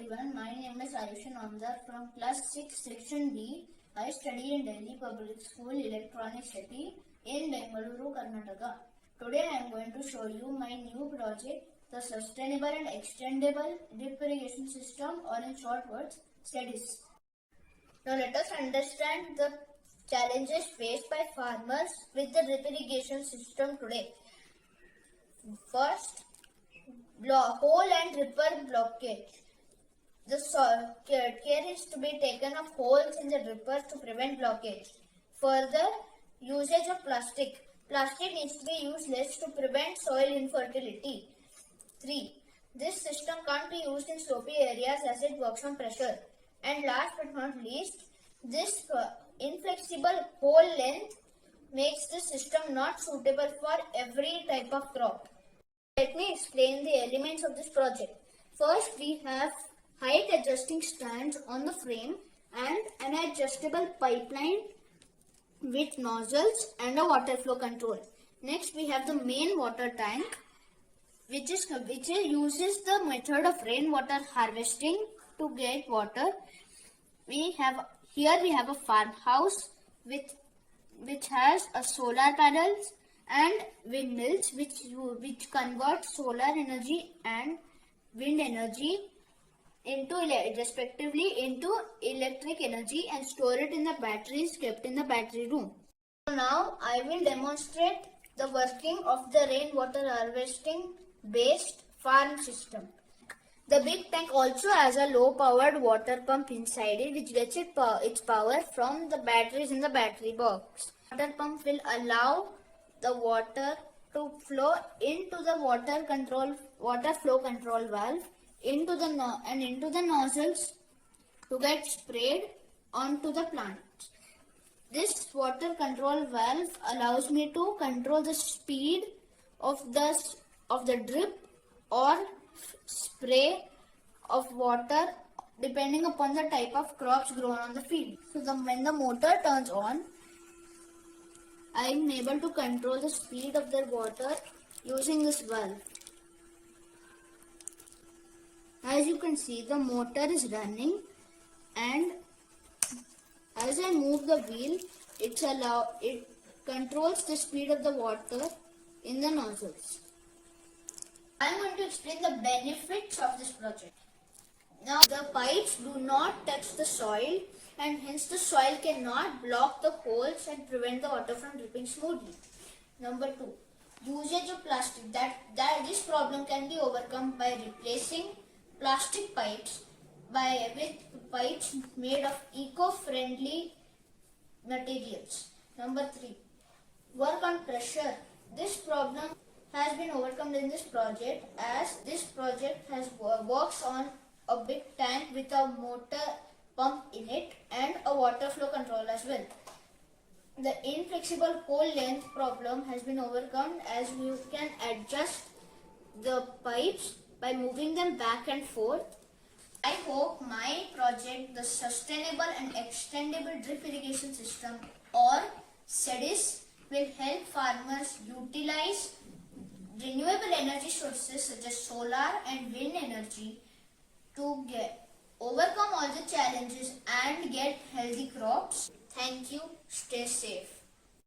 everyone, my name is Ayush Namdar from class 6 section D. I study in Delhi Public School Electronic City in Bengaluru, Karnataka. Today I am going to show you my new project, the Sustainable and Extendable Drip Irrigation System, or in short words, SEDIS. Now let us understand the challenges faced by farmers with the drip irrigation system today. First, hole and dripper blockage. The care is to be taken of holes in the drippers to prevent blockage. Further, usage of plastic. Plastic needs to be used less to prevent soil infertility. 3. This system can't be used in slopy areas as it works on pressure. And last but not least, this inflexible hole length makes the system not suitable for every type of crop. Let me explain the elements of this project. First, we have height adjusting stands on the frame and an adjustable pipeline with nozzles and a water flow control. Next, we have the main water tank, which uses the method of rainwater harvesting to get water. We have a farmhouse which has a solar panels and windmills which convert solar energy and wind energy respectively into electric energy and store it in the batteries kept in the battery room. So now I will demonstrate the working of the rainwater harvesting based farm system. The big tank also has a low powered water pump inside it which gets its power from the batteries in the battery box. Water pump will allow the water to flow into the water flow control valve into the nozzles to get sprayed onto the plant. This water control valve allows me to control the speed of the drip or spray of water depending upon the type of crops grown on the field. So when the motor turns on, I am able to control the speed of the water using this valve. As you can see, the motor is running, and as I move the wheel, it controls the speed of the water in the nozzles. I am going to explain the benefits of this project. Now, the pipes do not touch the soil, and hence the soil cannot block the holes and prevent the water from dripping smoothly. Number 2, usage of plastic. This problem can be overcome by replacing plastic pipes with pipes made of eco-friendly materials. Number 3, work on pressure. This problem has been overcome in this project, as this project works on a big tank with a motor pump in it and a water flow control as well. The inflexible hole length problem has been overcome, as you can adjust the pipes by moving them back and forth. I hope my project, the Sustainable and Extendable Drip Irrigation System, or SEDIS, will help farmers utilize renewable energy sources such as solar and wind energy to overcome all the challenges and get healthy crops. Thank you. Stay safe.